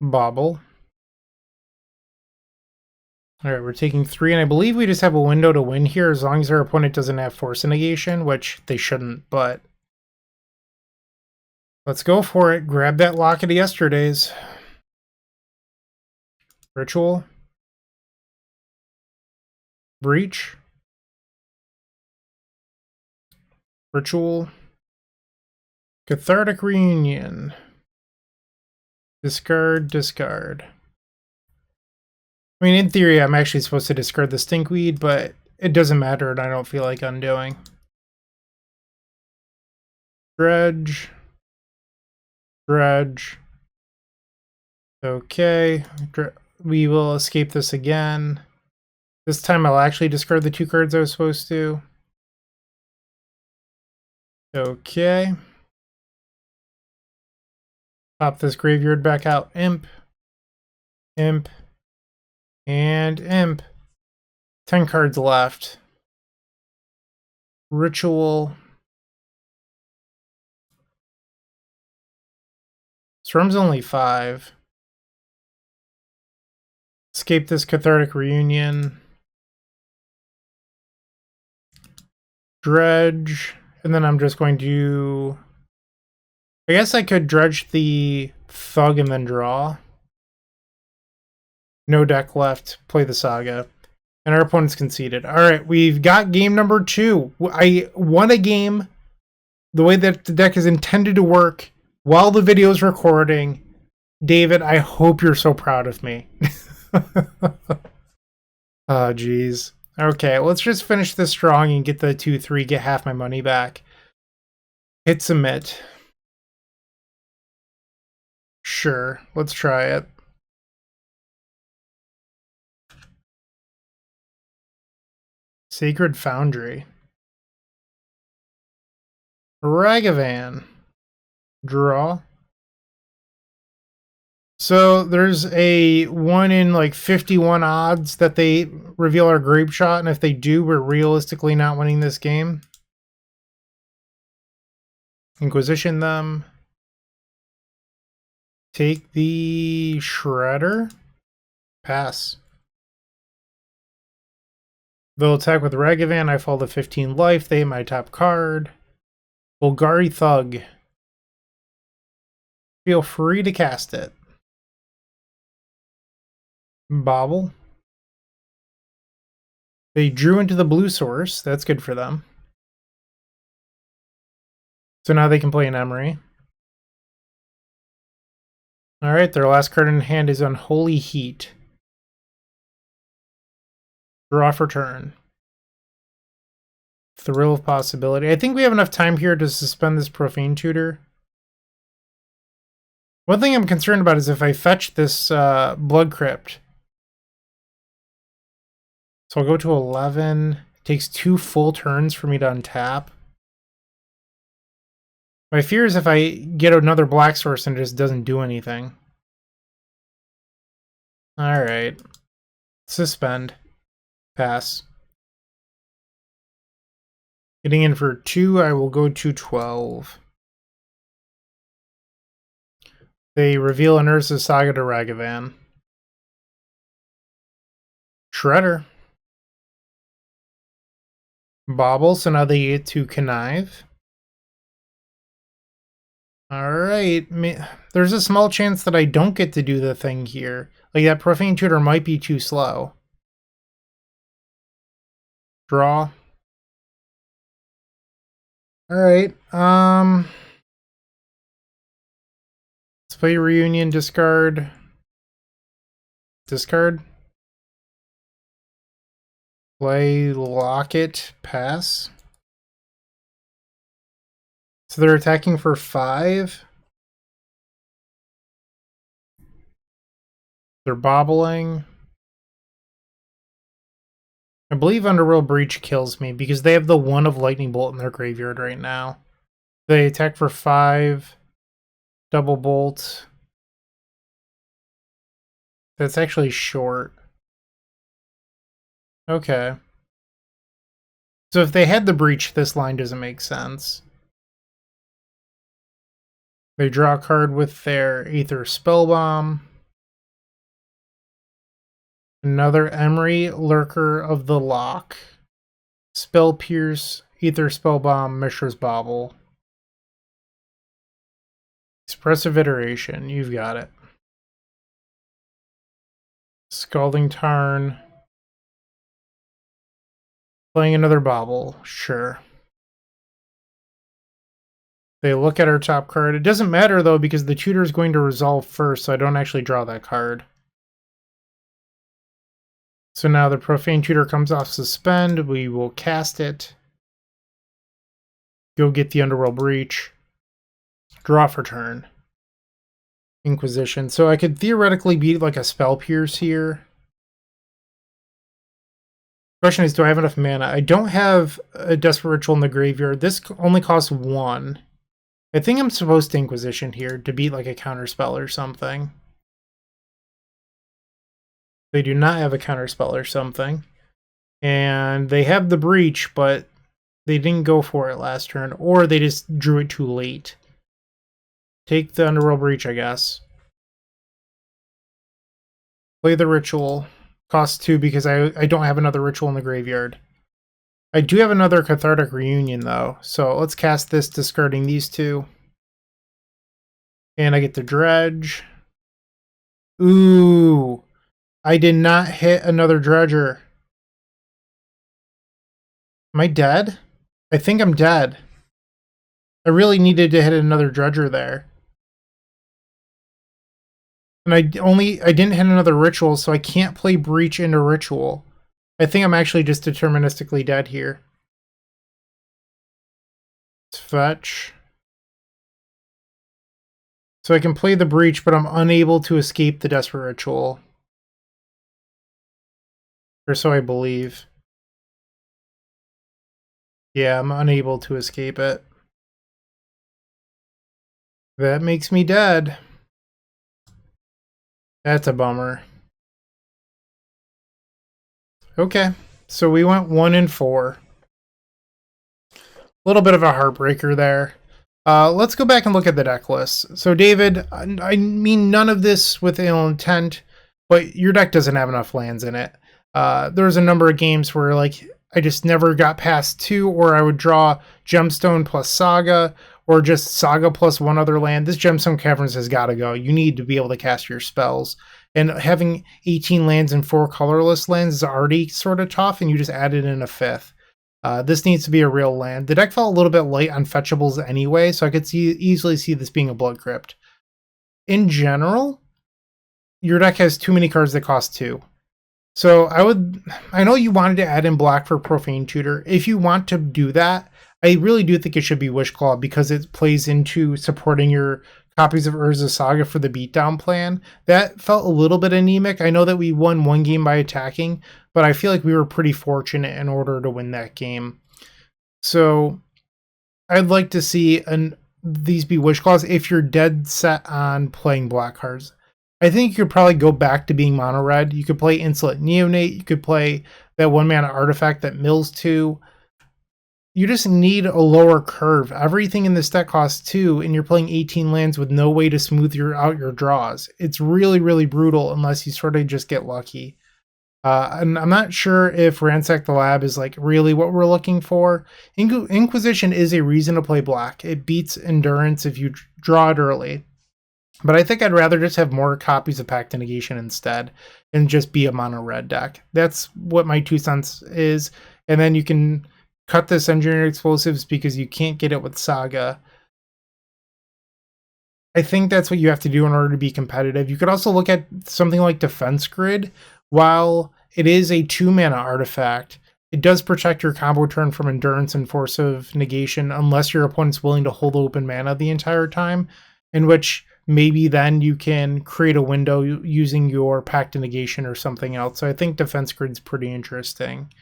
Bobble. Alright, we're taking 3, and I believe we just have a window to win here as long as our opponent doesn't have Force Negation, which they shouldn't, but let's go for it. Grab that Locket of Yesterdays. Ritual. Breach. Ritual. Cathartic Reunion. Discard, discard. I mean, in theory, I'm actually supposed to discard the Stinkweed, but it doesn't matter and I don't feel like undoing. Dredge. Dredge. Okay. We will escape this again. This time I'll actually discard the 2 cards I was supposed to. Okay. Pop this graveyard back out. Imp. Imp. And Imp. 10 cards left. Ritual. Storm's only 5. Escape this Cathartic Reunion. Dredge. And then I'm just going to... I guess I could dredge the Thug and then draw. No deck left. Play the Saga. And our opponent's conceded. Alright, we've got game number 2. I won a game the way that the deck is intended to work while the video is recording. David, I hope you're so proud of me. Oh, geez. Okay, let's just finish this strong and get the 2-3, get half my money back. Hit submit. Sure, let's try it. Sacred Foundry. Ragavan. Draw. So there's a 1 in like 51 odds that they reveal our grape shot, and if they do, we're realistically not winning this game. Inquisition them. Take the Shredder. Pass. They'll attack with Ragavan. I fall to 15 life. They hit my top card. Bulgari Thug. Feel free to cast it. Bobble. They drew into the blue source. That's good for them. So now they can play an Emery. Alright, their last card in hand is Unholy Heat. Draw for turn. Thrill of Possibility. I think we have enough time here to suspend this Profane Tutor. One thing I'm concerned about is if I fetch this Blood Crypt. So I'll go to 11. It takes 2 full turns for me to untap. My fear is if I get another black source and it just doesn't do anything. Alright. Suspend. Pass. Getting in for 2, I will go to 12. They reveal an Urza Saga to Ragavan. Shredder. Bobble, so now they get to connive. Alright, there's a small chance that I don't get to do the thing here. Like, that Profane Tutor might be too slow. Draw. Alright, let's play Reunion, discard. Discard. Play Locket, pass. So they're attacking for 5. They're bobbling. I believe Underworld Breach kills me because they have the 1 of Lightning Bolt in their graveyard right now. They attack for 5. Double Bolt. That's actually short. Okay. So if they had the Breach, this line doesn't make sense. They draw a card with their Aether Spellbomb. Another Emery, Lurker of the Lock. Spell Pierce, Aether Spellbomb, Mishra's Bauble. Expressive Iteration, you've got it. Scalding Tarn. Playing another Bauble, sure. They look at our top card. It doesn't matter though because the tutor is going to resolve first, so I don't actually draw that card. So now the Profane Tutor comes off suspend. We will cast it. Go get the Underworld Breach. Draw for turn. Inquisition. So I could theoretically beat like a Spell Pierce here. Question is, do I have enough mana? I don't have a Desperate Ritual in the graveyard. This only costs 1. I think I'm supposed to Inquisition here to beat like a counterspell or something. They do not have a counterspell or something. And they have the Breach, but they didn't go for it last turn, or they just drew it too late. Take the Underworld Breach, I guess. Play the Ritual. Costs 2 because I don't have another Ritual in the graveyard. I do have another Cathartic Reunion, though. So let's cast this, discarding these 2. And I get the Dredge. Ooh. I did not hit another Dredger. Am I dead? I think I'm dead. I really needed to hit another Dredger there. And I didn't hit another Ritual, so I can't play Breach into Ritual. I think I'm actually just deterministically dead here. Let's fetch. So I can play the Breach, but I'm unable to escape the Desperate Ritual. Or so I believe. Yeah, I'm unable to escape it. That makes me dead. That's a bummer. Okay, so we went 1 and 4. A little bit of a heartbreaker there. Let's go back and look at the deck list. So, David, I mean none of this with ill intent, but your deck doesn't have enough lands in it. There's a number of games where, like, I just never got past 2, or I would draw Gemstone plus Saga, or just Saga plus one other land. This Gemstone Caverns has got to go. You need to be able to cast your spells. And having 18 lands and 4 colorless lands is already sort of tough, and you just added in a 5th. This needs to be a real land. The deck felt a little bit light on fetchables anyway, so I could easily see this being a Blood Crypt. In general, your deck has too many cards that cost 2. So I know you wanted to add in black for Profane Tutor. If you want to do that, I really do think it should be Wishclaw because it plays into supporting your copies of Urza Saga for the beatdown plan. That felt a little bit anemic. I know that we won one game by attacking, but I feel like we were pretty fortunate in order to win that game. So I'd like to see these be Wishclaws if you're dead set on playing black cards. I think you could probably go back to being mono red. You could play Insolent Neonate. You could play that 1-mana artifact that mills 2. You just need a lower curve. Everything in this deck costs 2, and you're playing 18 lands with no way to smooth out your draws. It's really, really brutal unless you sort of just get lucky. And I'm not sure if Ransack the Lab is like really what we're looking for. Inquisition is a reason to play black. It beats Endurance if you draw it early. But I think I'd rather just have more copies of Pact to Negation instead and just be a mono red deck. That's what my 2 cents is. And then you can cut this Engineered Explosives because you can't get it with Saga. I think that's what you have to do in order to be competitive. You could also look at something like Defense Grid. While it is a 2-mana artifact, it does protect your combo turn from Endurance and Force of Negation unless your opponent's willing to hold open mana the entire time, in which maybe then you can create a window using your Pact to Negation or something else. So I think Defense Grid's pretty interesting.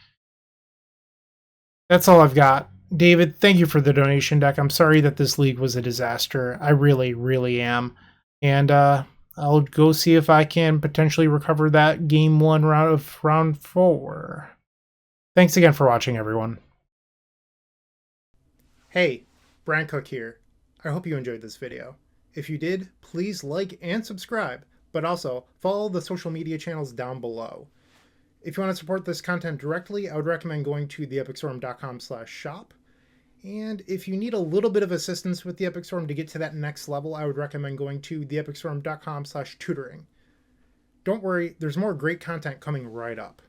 That's all I've got. David, thank you for the donation deck. I'm sorry that this league was a disaster. I really, really am. And I'll go see if I can potentially recover that game 1 round of round 4. Thanks again for watching, everyone. Hey, Bryant Cook here. I hope you enjoyed this video. If you did, please like and subscribe, but also follow the social media channels down below. If you want to support this content directly, I would recommend going to theepicstorm.com/shop. And if you need a little bit of assistance with the Epic Storm to get to that next level, I would recommend going to theepicstorm.com/tutoring. Don't worry, there's more great content coming right up.